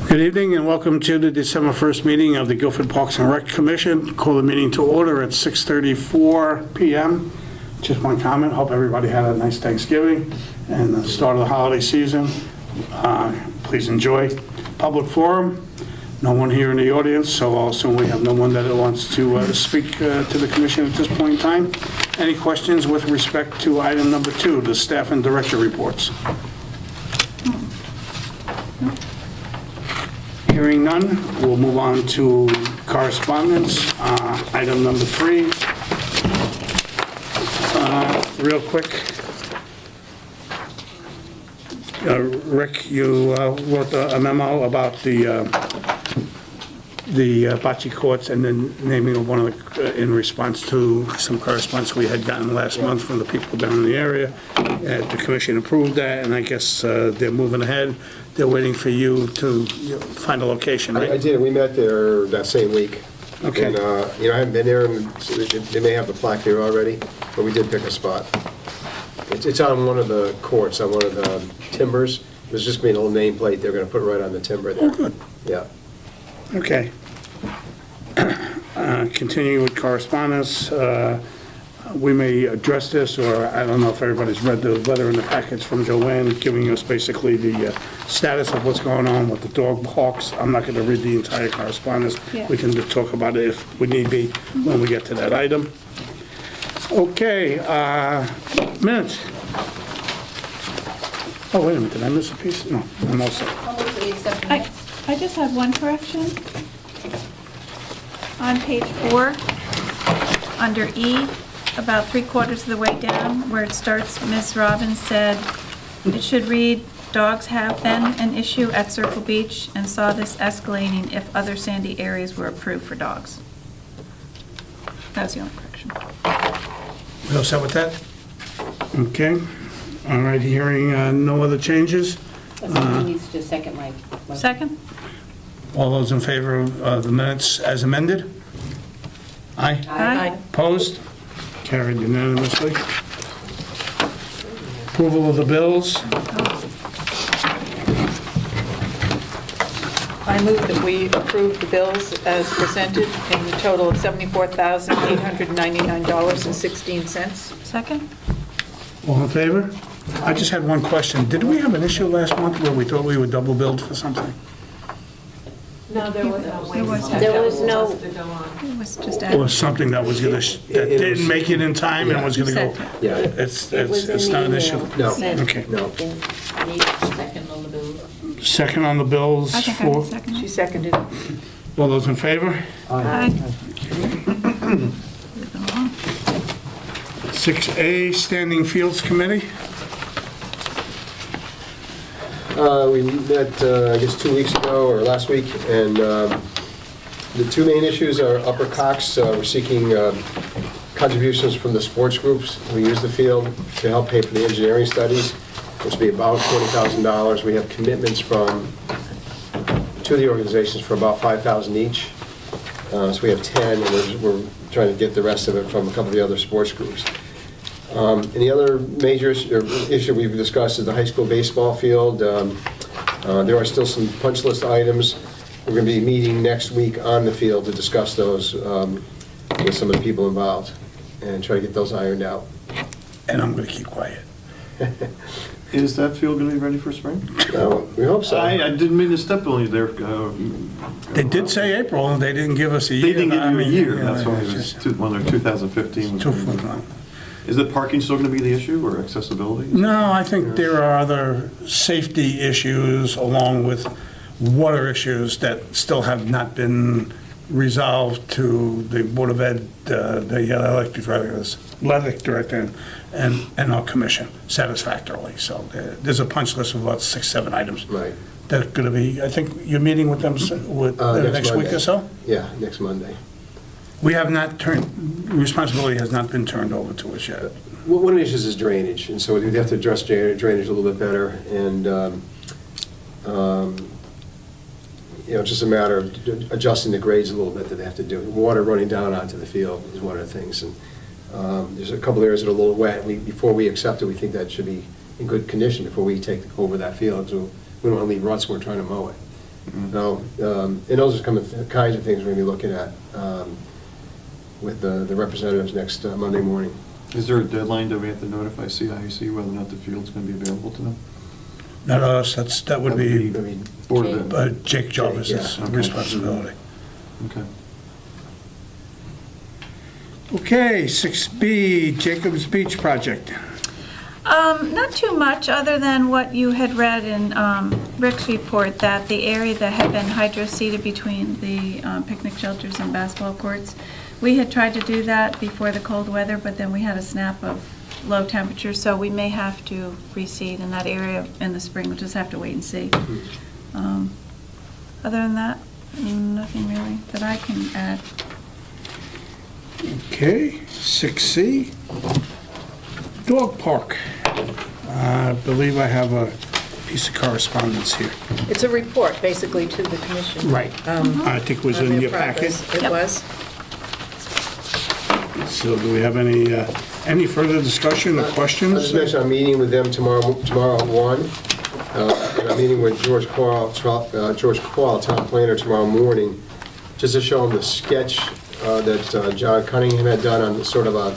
Good evening and welcome to the December 1st meeting of the Guilford Parks and Rec Commission. Call the meeting to order at 6:34 p.m. Just one comment, hope everybody had a nice Thanksgiving and the start of the holiday season. Please enjoy. Public forum, no one here in the audience, so I'll assume we have no one that wants to speak to the commission at this point in time. Any questions with respect to item number 2, the staff and director reports? Hearing none, we'll move on to correspondence. Item number 3. Real quick. Rick, you wrote a memo about the bocce courts and then naming of one of the, in response to some correspondence we had gotten last month from the people down in the area. The commission approved that, and I guess they're moving ahead. They're waiting for you to find a location, right? I did. We met there that same week. Okay. And, I haven't been there, and they may have the plaque there already, but we did pick a spot. It's on one of the courts, on one of the timbers. There's just going to be a little nameplate. They're going to put it right on the timber there. Oh, good. Yeah. Okay. Continuing with correspondence, we may address this, or I don't know if everybody's read the letter in the packets from Joanne giving us basically the status of what's going on with the dog parks. I'm not going to read the entire correspondence. Yeah. We can just talk about it if we need be when we get to that item. Okay, minutes. Oh, wait a minute, did I miss a piece? No, I'm all set. I just have one correction. On page 4, under E, about 3/4 of the way down, where it starts, Ms. Robbins said, it should read, dogs have been an issue at Circle Beach and saw this escalating if other sandy areas were approved for dogs. That was the only correction. We all set with that? Okay. All right, hearing no other changes. Someone needs to second my motion. Second? All those in favor of the minutes as amended? Aye. Aye. Opposed? Carried unanimously. Approval of the bills. I move that we approve the bills as presented in the total of $74,899.16. Second? All in favor? I just had one question. Did we have an issue last month where we thought we were double billed for something? No, there was no. There was no. It was just Or added. something that was gonna, that didn't make it in time and was gonna go? Yeah. It's not an issue? No. Okay. No. Need a second on the bill. Second on the bills I think I for, can second She it. seconded. all those in favor? Aye. 6A, Standing Fields Committee. We met, I guess, 2 weeks ago or last week, and the two main issues are Upper Cox. We're seeking contributions from the sports groups who use the field to help pay for the engineering studies, which will be about $40,000. We have commitments from two of the organizations for about $5,000 each. So we have 10, and we're trying to get the rest of it from a couple of the other sports groups. And the other major issue we've discussed is the high school baseball field. There are still some punch list items. We're going to be meeting next week on the field to discuss those with some of the people involved and try to get those ironed out. And I'm gonna keep quiet. Is that field going to be ready for spring? We hope so. I didn't mean to step on you there. They did say April, and they didn't give us a year. They didn't give I you a mean, year, yeah, that's why it it's was, just when 2015 was. too when- far. Is the parking still going to be the issue, or accessibility? No, I think there are other safety issues along with water issues that still have not been resolved to the Board of Ed, the athletic director and our commission satisfactorily. So there's a punch list of about 6, 7 items. Right. That's going to be, I think you're meeting with them next week Monday. or so? Yeah, next Monday. We have not turned, responsibility has not been turned over to us yet. Well, one of the issues is drainage, and so we have to address drainage a little bit better, and, just a matter of adjusting the grades a little bit that they have to do. Water running down onto the field is one of the things, and there's a couple areas that are a little wet. Before we accept it, we think that should be in good condition before we take over that field, so we don't want to leave ruts when we're trying to mow it. So, and those are kinds of things we're going to be looking at with the representatives next Monday morning. Is there a deadline that we have to notify CIAC whether or not the field's going to be available to them? Not us, that would be I mean, Board of Ed. Jake Jarvis's Yeah, okay. responsibility. Okay. Okay, 6B, Jacobs Beach Project. Not too much, other than what you had read in Rick's report, that the area that had been hydro-seeded between the picnic shelters and basketball courts, we had tried to do that before the cold weather, but then we had a snap of low temperatures, so we may have to reseed in that area in the spring. We'll just have to wait and see. Other than that, nothing really that I can add. Okay, 6C, Dog Park. I believe I have a piece of correspondence here. It's a report, basically, to the commission. Right. I think it was on in their your packet. progress. It Yep. was. So do we have any further discussion or I questions? just mentioned I'm meeting with them tomorrow at 1. And I'm meeting with George Quall, town planner, tomorrow morning, just to show him the sketch that John Cunningham had done on sort of a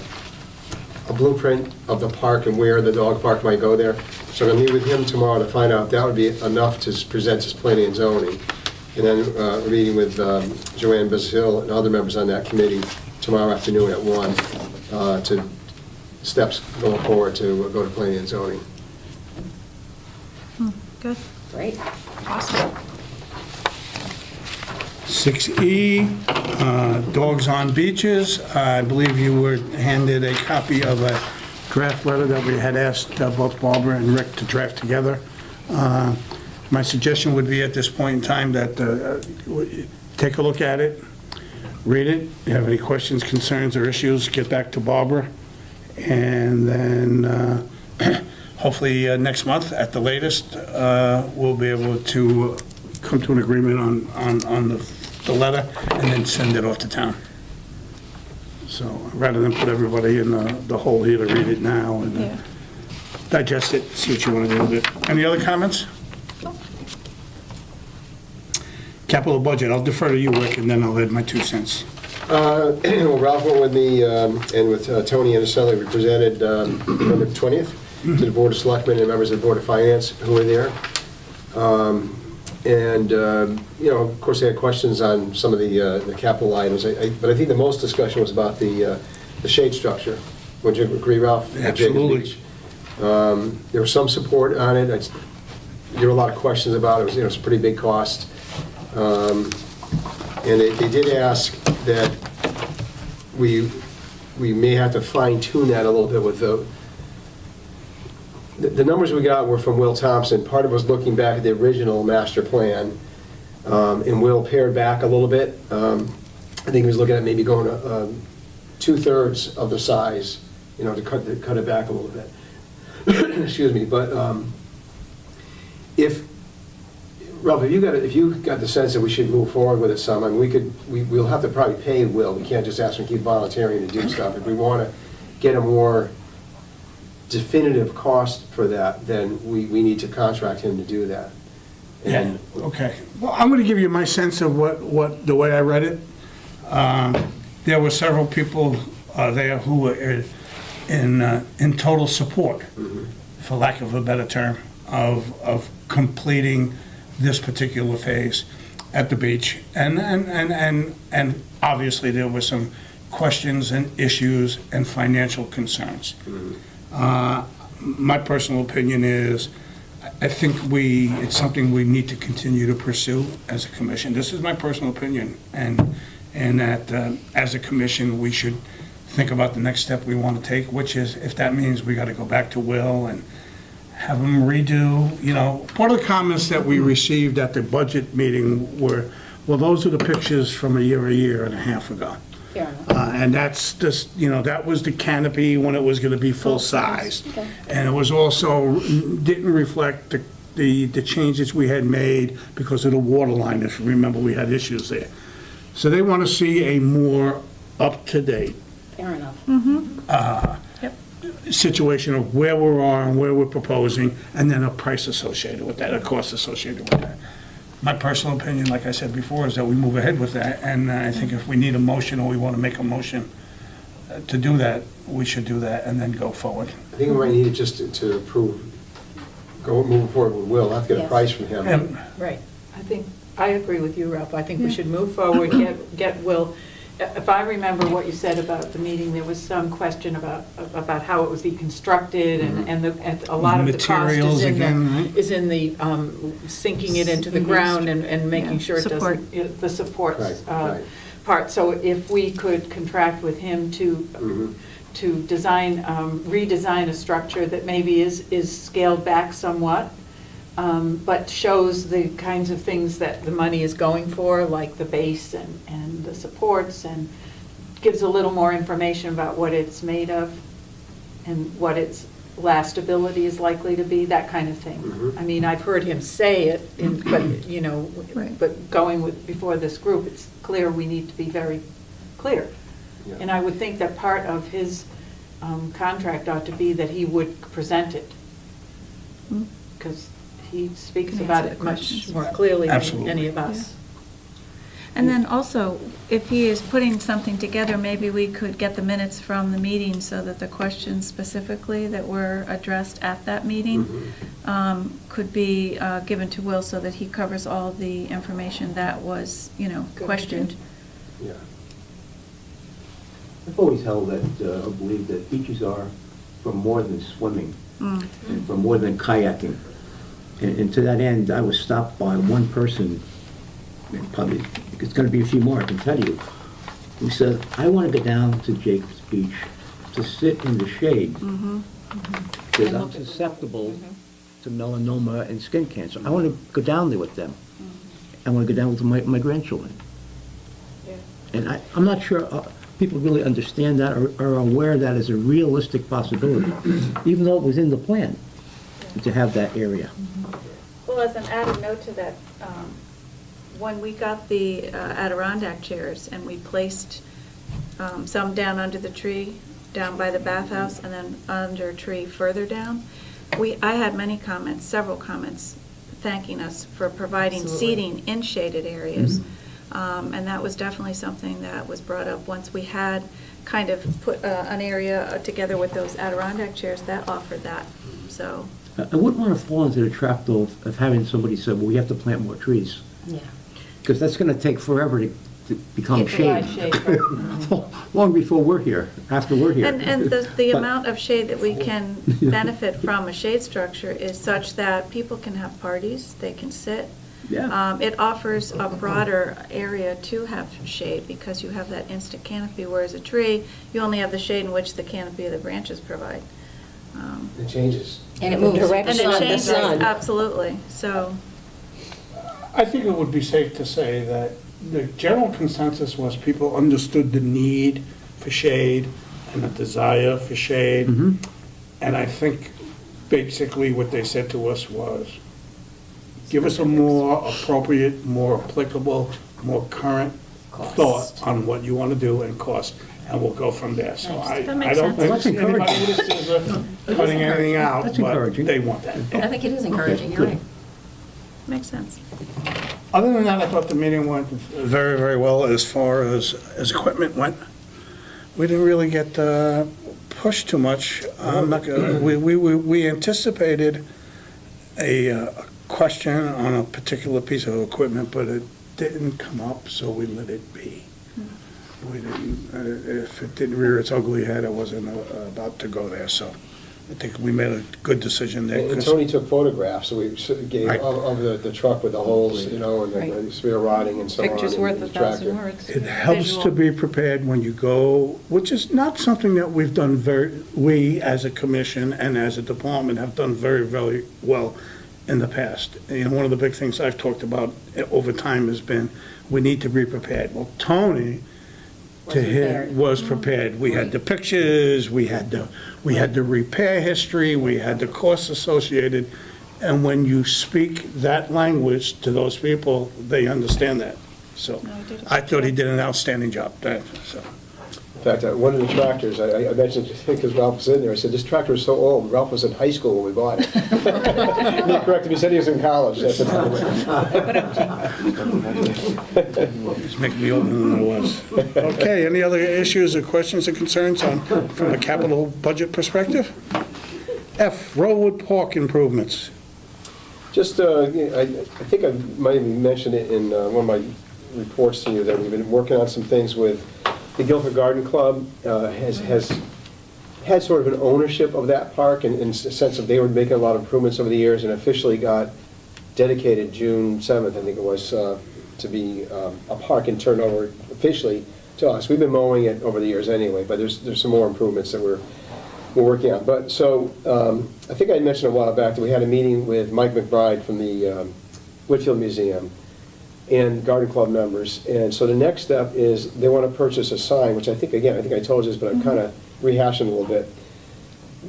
blueprint of the park and where the dog park might go there. So I'm going to meet with him tomorrow to find out if that would be enough to present as planning and zoning. And then we're meeting with Joanne Bazil and other members on that committee tomorrow afternoon at 1 to steps going forward to go to planning and zoning. Good. Great. Awesome. 6E, Dogs on Beaches. I believe you were handed a copy of a draft letter that we had asked both Barbara and Rick to draft together. My suggestion would be at this point in time that take a look at it, read it. If you have any questions, concerns, or issues, get back to Barbara. And then hopefully next month, at the latest, we'll be able to come to an agreement on the letter and then send it off to town. So rather than put everybody in the hole here to read it now and Yeah. digest it, see what you want to do with it. Any other comments? Capital budget, I'll defer to you, Rick, and then I'll add my 2 cents. Well, Ralph went with me, and with Tony Anselli, we presented November 20th to the Board of Selectmen and members of the Board of Finance who were there. And, of course, they had questions on some of the capital items, but I think the most discussion was about the shade structure. Would you agree, Ralph? At Jacobs Absolutely. Beach? There was some support on it. There were a lot of questions about it. It was a pretty big cost. And they did ask that we may have to fine tune that a little bit with the numbers we got were from Will Thompson. Part of it was looking back at the original master plan, and Will pared back a little bit. I think he was looking at maybe going to 2/3 of the size, to cut it back a little bit. Excuse me, but Ralph, if you got the sense that we should move forward with it some, I mean, we'll have to probably pay Will. We can't just ask him to keep volunteering to do stuff. If we want to get a more definitive cost for that, then we need to contract him to do that. Yeah, okay. Well, I'm going to give you my sense of what the way I read it. There were several people there who were in total support, for lack of a better term, of completing this particular phase at the beach. And obviously there were some questions and issues and financial concerns. My personal opinion is, I think it's something we need to continue to pursue as a commission. This is my personal opinion, and that as a commission, we should think about the next step we want to take, which is, if that means we got to go back to Will and have him redo, part of the comments that we received at the budget meeting were, well, those are the pictures from a year and a half ago. Fair enough. And that's just, that was the canopy when it was going to be full-size. Okay. And it was also, didn't reflect the changes we had made because of the water line. If you remember, we had issues there. So they want to see a more up-to-date Fair enough. situation of where we are and where we're proposing, and then a price associated with that, a cost associated with that. My personal opinion, like I said before, is that we move ahead with that, and I think if we need a motion or we want to make a motion to do that, we should do that and then go forward. I think we might need it just to approve, moving forward with Will, I'll have to get a Yes. price from him. And Right. I agree with you, Ralph. I think we should move forward, get Will. If I remember what you said about the meeting, there was some question about how it would be constructed, and a lot of the cost Materials again, right? is in the sinking it into the ground and making sure it Support. doesn't, the supports Right, right. part. So if we could contract with him to design, redesign a structure that maybe is scaled back somewhat, but shows the kinds of things that the money is going for, like the base and the supports, and gives a little more information about what it's made of and what its lastability is likely to be, that kind of thing. Mhm. I mean, I've heard him say it, but, Right. but going before this group, it's clear we need to be very clear. Yeah. And I would think that part of his contract ought to be that he would present it, Hmm. because he speaks Can about answer it the much questions. more clearly than Absolutely. any of us. And then also, if he is putting something together, maybe we could get the minutes from the meeting so that the questions specifically that were addressed at that meeting could be given to Will so that he covers all the information that was, Good questioned. Yeah. I've always held that, or believed that beaches are for more than swimming Mm. and for more than kayaking. And to that end, I was stopped by one person, and probably, it's going to be a few more, I can tell you, who said, I want to go down to Jacobs Beach to sit in the shade because I'm susceptible to melanoma and skin cancer. I want to go down there with them. I want to go down with my grandchildren. Yeah. And I'm not sure people really understand that or are aware that as a realistic possibility, even though it was in the plan to have that area. Well, as an added note to that, when we got the Adirondack chairs and we placed some down under the tree, down by the bathhouse, and then under a tree further down, I had many comments, several comments, thanking us for providing Absolutely. seating in shaded areas. And that was definitely something that was brought up once we had kind of put an area together with those Adirondack chairs that offered that, so. I wouldn't want to fall into the trap, though, of having somebody say, well, we have to plant more trees, Yeah. because that's going to take forever to become Get the live shade. shade, right. Long before we're here, after we're here. And the But- amount of shade that we can benefit from a shade structure is such that people can have parties, they can sit. Yeah. It offers a broader area to have shade because you have that instant canopy, whereas a tree, you only have the shade in which the canopy of the branches provide. It changes. And it moves. And Direction it of the changes, sun. absolutely, so. I think it would be safe to say that the general consensus was people understood the need for shade and the desire for shade. And I think basically what they said to us was, give us a more appropriate, more applicable, more current thought on what you want to do and cost, and we'll go from there. So I That makes don't sense. think That's anybody encouraging. would see as cutting anything out, That's but encouraging. they want that. I think it is encouraging, you're good. right. Makes sense. Other than that, I thought the meeting went very, very well as far as equipment went. We didn't really get pushed too much. I'm not gonna, we anticipated a question on a particular piece of equipment, but it didn't come up, so we let it be. We didn't, if it didn't rear its ugly head, I wasn't about to go there, so I think we made a good decision there. And 'cause- Tony took photographs, so we gave Right. of the truck with the holes, and the spear rotting and so on. Picture's and worth the 1,000 tractor. words. It helps Visual. to be prepared when you go, which is not something that we've done we as a commission and as a department have done very, very well in the past. One of the big things I've talked about over time has been, we need to be prepared. Well, Tony, to him, prepared. was prepared. We had the pictures, we had the repair history, we had the costs associated, and when you speak that language to those people, they understand that. So No, he did a I good thought he job. did an outstanding job, so. In fact, one of the tractors, I mentioned, because Ralph was in there, I said, this tractor is so old, Ralph was in high school when we bought it. And he corrected me, he said he was in college at the time. It's making me older than I was. Okay, any other issues or questions or concerns from a capital budget perspective? F, Rollwood Park improvements. Just, I think I might have mentioned it in one of my reports to you, that we've been working on some things with the Guilford Garden Club, has had sort of an ownership of that park in the sense of they were making a lot of improvements over the years, and officially got dedicated June 7th, I think it was, to be a park and turned over officially to us. We've been mowing it over the years anyway, but there's some more improvements that we're working on. But so, I think I mentioned a while back that we had a meeting with Mike McBride from the Whitfield Museum and Garden Club members. And so the next step is they want to purchase a sign, which I think I told you this, but I'm kind of rehashing a little bit.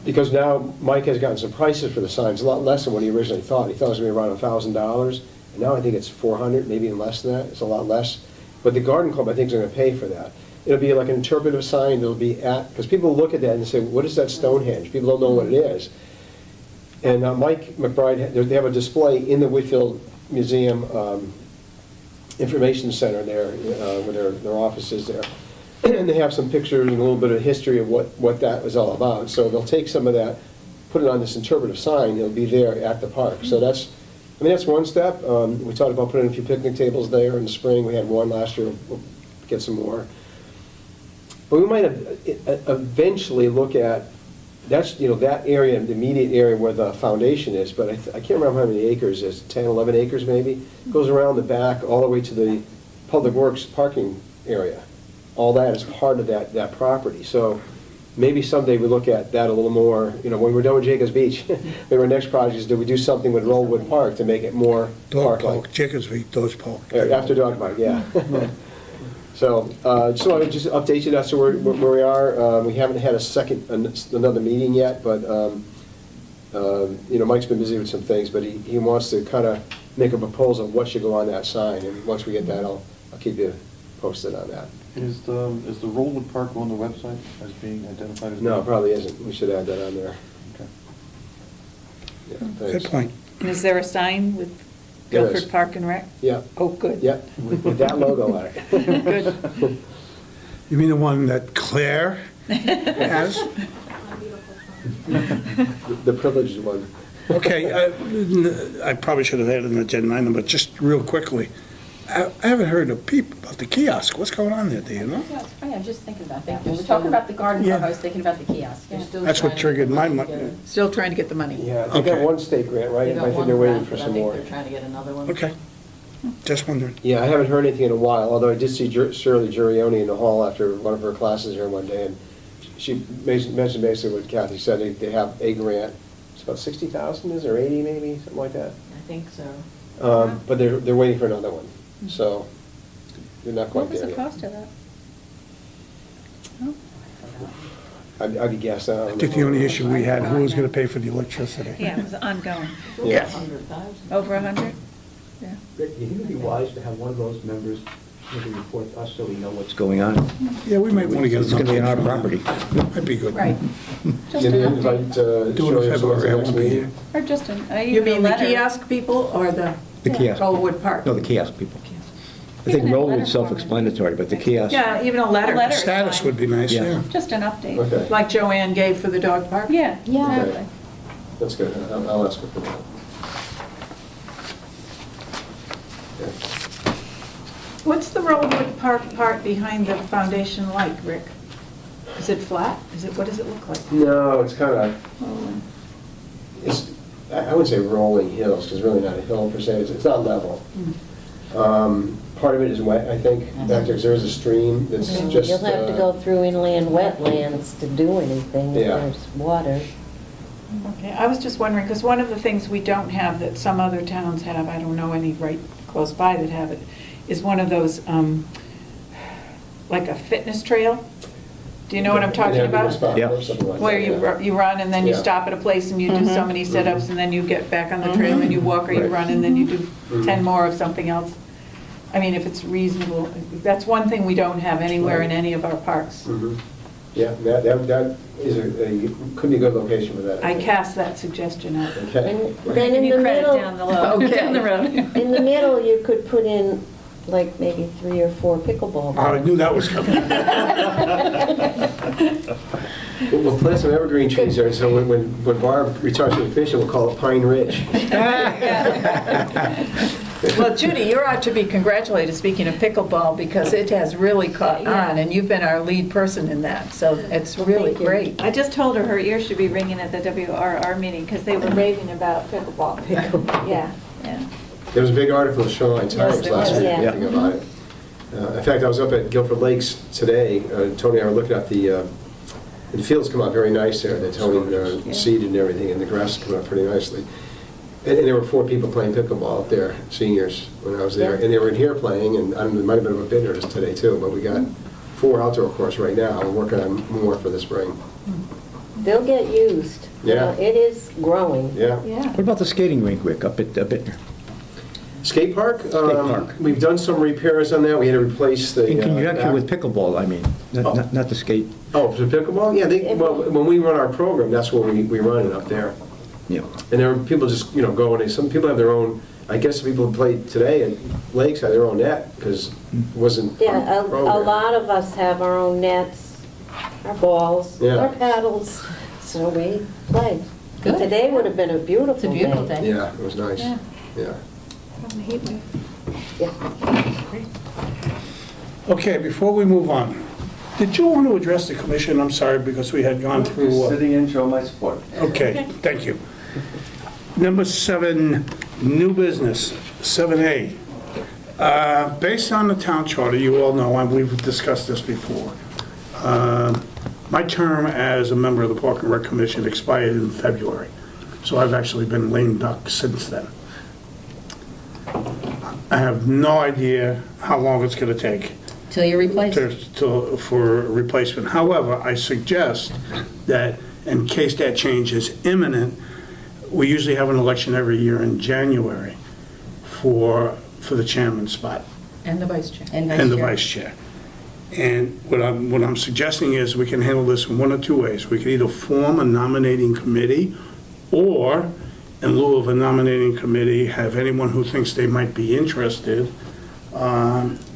Because now Mike has gotten some prices for the signs, a lot less than what he originally thought. He thought it was going to be around $1,000, and now I think it's $400, maybe even less than that. It's a lot less. But the Garden Club, I think, is going to pay for that. It'll be like an interpretive sign that'll be at, because people look at that and say, what is that Stonehenge? People don't know what it is. And Mike McBride, they have a display in the Whitfield Museum Information Center there, where their office is there. And they have some pictures and a little bit of history of what that was all about. So they'll take some of that, put it on this interpretive sign, it'll be there at the park. So that's one step. We talked about putting a few picnic tables there in the spring. We had one last year, we'll get some more. But we might eventually look at, that's, that area, the immediate area where the foundation is, but I can't remember how many acres it is, 10, 11 acres maybe? Goes around the back all the way to the Public Works parking area. All that is part of that property. So maybe someday we look at that a little more, when we're done with Jacobs Beach, maybe our next project is, do we do something with Rollwood Park to make it more Dog park-like? Park, Jacobs Beach, Dog Park. After Dog Park, yeah. So, just wanted to just update you as to where we are. We haven't had another meeting yet, but, Mike's been busy with some things, but he wants to kind of make a proposal of what should go on that sign, and once we get that, I'll keep you posted on that. Is the Rollwood Park on the website as being identified as? No, it probably isn't. We should add that on there. Okay. Yeah, Good thanks. point. And is there a sign with There is. Guilford Park and Rec? Yeah, Oh, good. yeah, with that logo on it. Good. You mean the one that Claire has? The privileged one. Okay, I probably should have had an agenda item, but just real quickly, I haven't heard a peep about the kiosk. What's going on there, do you know? Yeah, it's funny, I was just thinking about that. When we were talking about the garden club, Yeah. I was thinking about the kiosk. Yeah. That's what triggered my mind. Still trying to get the money. Yeah, they got Okay. one state grant, right? They I got think one they're waiting grant, for but I some think more. they're trying to get another one. Okay, just wondering. Yeah, I haven't heard anything in a while, although I did see Shirley Giurioni in the hall after one of her classes here one day, and she mentioned basically what Kathy said, they have a grant. It's about 60,000, is it, or 80 maybe, something like that? I think so. But they're waiting for another one, so they're not quite What was there the yet. cost of that? I'd be guessing. I think the only issue we had, who was going to pay for the electricity? Yeah, it was ongoing. Yeah. 100,000. Over 100? Yeah. Rick, do you think it'd be wise to have one of those members maybe report to us so we know what's going on? Yeah, we might want to get an It's gonna be on our update from property. them. That'd be good. Right. Just Did an they update. invite Do it Shirley in as well as February, I the next won't be here. meeting? Or just You even a mean the letter. kiosk people or the The kiosk. Rollwood Park? No, the kiosk people. I think Even a letter Rollwood's self-explanatory, but the kiosk. Yeah, even a letter. A letter. Status would be nice, Yeah. yeah. Just an update. Okay, Like Joanne gave for the dog park? Yeah, Yeah. exactly. that's good. I'll ask her for that. Okay. What's the Rollwood Park part behind the foundation like, Rick? Is it flat? What does it look like? No, it's kind of, I would say rolling hills, because it's really not a hill per se, it's not level. Part of it is wet, I think, back there, 'cause there's a stream that's just. You'll have to go through inland wetlands to do anything if Yeah. there's water. Okay, I was just wondering, because one of the things we don't have that some other towns have, I don't know any right close by that have it, is one of those, like a fitness trail. Do you know what I'm talking It'd have to be a about? spot Yeah. or something like that, Where yeah. you run and then you Yeah. stop at a place and you do so many sit-ups and then you get back on the trail and you walk or you Right. run and then you do Mhm. 10 more of something else. I mean, if it's reasonable, that's one thing we don't have anywhere in any of our parks. Mhm. Yeah, that is could be a good location for that. I cast that suggestion out. Okay. And then Give in you the credit middle, down the road. Down the road. in the middle, you could put in like maybe 3 or 4 pickleball I balls. knew that was coming. We'll plant some evergreen trees there, so when Barb retires from the commission, we'll call it Pine Ridge. Well, Judy, you ought to be congratulated, speaking of pickleball, because it has really caught on, and you've been our lead person in that, so it's really thank you. great. I just told her ears should be ringing at the WRR meeting because they were raving about pickleball. Yeah, yeah. There was a big article in the Shoreline Times there last was. week Yeah. thinking about it. In fact, I was up at Guilford Lakes today. Tony and I were looking at the fields come out very nice there. The Tony seeded and everything, and the grass is coming up pretty nicely. And there were 4 people playing pickleball up there, seniors, when I was there. Yeah. And they were in here playing, and there might have been a bit there just today too, but we got 4 outdoor courts right now. We're working on more for the spring. They'll get used. Yeah. It is growing. Yeah. Yeah. What about the skating rink, Rick, up at Bittner? Skate park? park. We've done some repairs on that. We had to replace the... In conjunction back- with pickleball, I mean, not the skate, Oh, for pickleball? Yeah, well, when we run our program, that's what we run it up there. you know. And there are people just, go, and some people have their own, I guess the people who played today at Lakes had their own net, because it wasn't Yeah, on a program. lot of us have our own nets, our balls, Yeah. our paddles, so we play. Good. Today would have been a beautiful It's a beautiful day. Yeah, it was nice. Yeah. Yeah. Okay, before we move on, did you want to address the commission? I'm sorry, because we had gone through... Sitting in, show my support. Okay, thank you. Number 7, new business, 7A. Based on the town charter, you all know, and we've discussed this before, my term as a member of the Park and Rec Commission expired in February, so I've actually been lame duck since then. I have no idea how long it's going to take Till you're replaced. for replacement. However, I suggest that in case that change is imminent, we usually have an election every year in January for the chairman's spot And the vice chair. and the vice chair. And what I'm suggesting is we can handle this in one of 2 ways. We can either form a nominating committee, or in lieu of a nominating committee, have anyone who thinks they might be interested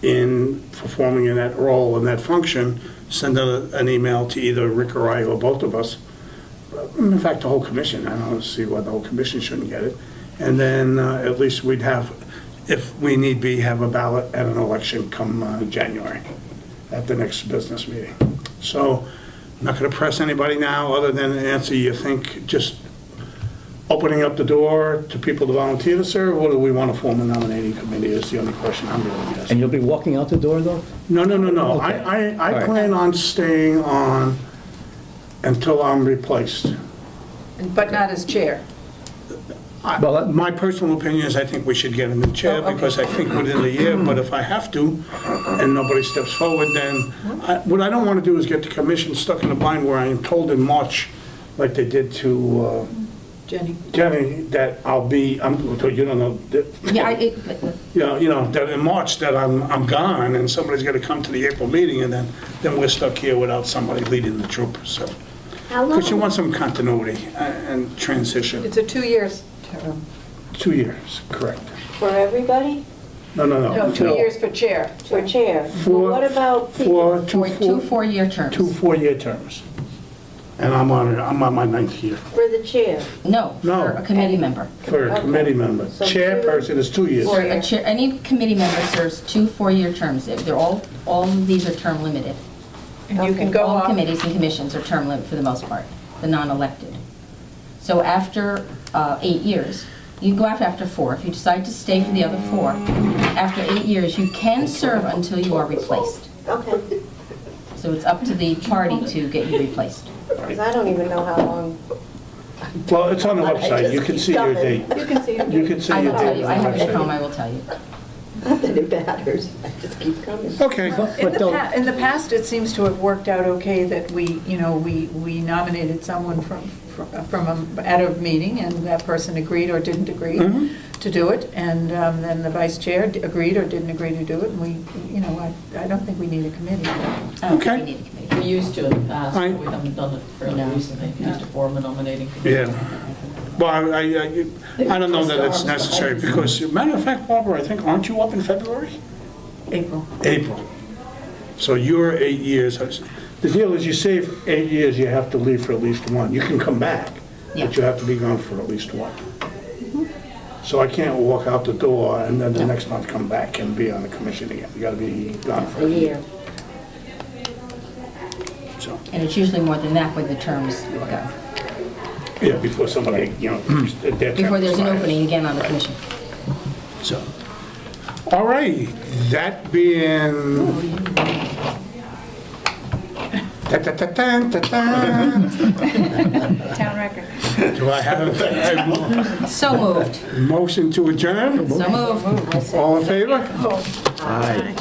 in performing in that role and that function, send an email to either Rick or I or both of us. In fact, the whole commission. I don't see why the whole commission shouldn't get it. And then at least we'd have, if we need be, have a ballot at an election come January at the next business meeting. So I'm not going to press anybody now, other than answer, you think just opening up the door to people to volunteer to serve, or do we want to form a nominating committee is the only question I'm really asking. And you'll be walking out the door, though? No. Okay. I All right. plan on staying on until I'm replaced. But not as chair. Well, My personal opinion is I think we should get a new chair, Oh, okay. because I think within a year, but if I have to, and nobody steps forward, then, what I don't want to do is get the commission stuck in a bind where I am told in March, like they did to Jenny. Jenny, that you don't know, that- you know, that in March that I'm gone, and somebody's got to come to the April meeting, and then we're stuck here without somebody leading the troop, so. How Because you long? want some continuity and transition. It's a 2-year term. 2 years, correct. For everybody? No. No, 2 years for chair. For chair? For- Well, what about people? For Two 4-year terms. 2 4-year terms. And I'm on my 9th year. For the chair? No, No. for a committee member. For a Okay. committee member. So Chairperson is 2 years. For a chair, any committee member serves 2 4-year terms. They're all of these are term limited. And you can go All off. committees and commissions are term limited for the most part, the non-elected. So after 8 years, you can go after 4. If you decide to stay for the other 4, after 8 years, you can serve until you are replaced. Okay, So it's up to the party to get you replaced. because I don't even know how long. Well, it's on the I website. just You can keep see your coming. date. You can see it. You can see I your will tell date you, on I the have it at home, website. I will tell you. Not that it matters, I just keep coming. Okay. In the past, it seems to have worked out okay that we nominated someone at a meeting, and that person agreed or didn't agree to do it, and then the vice chair agreed or didn't agree to do it, and we, you know, I don't think we need a committee. I don't think Okay. we need a committee. We used to in the past, Aye. but we haven't done it fairly No. recently. We used to form a nominating committee. Yeah. Well, I don't know that it's necessary, because, matter of fact, Barbara, I think, aren't you up in February? April. April. So you're 8 years. The deal is you save 8 years, you have to leave for at least one. You can come back, Yeah. but you have to be gone for at least one. So I can't walk out the door and then the next month come back and be on the commission again. You gotta be gone for A year. So, And it's usually more than that when the terms go, yeah, before somebody, you know, their term before there's an expires. opening again on the commission. So, all right, that being. Ta-ta-ta-ta-ta-ta. Town record. Do I have a So moved. motion to adjourn? So moved. All in favor? Aye.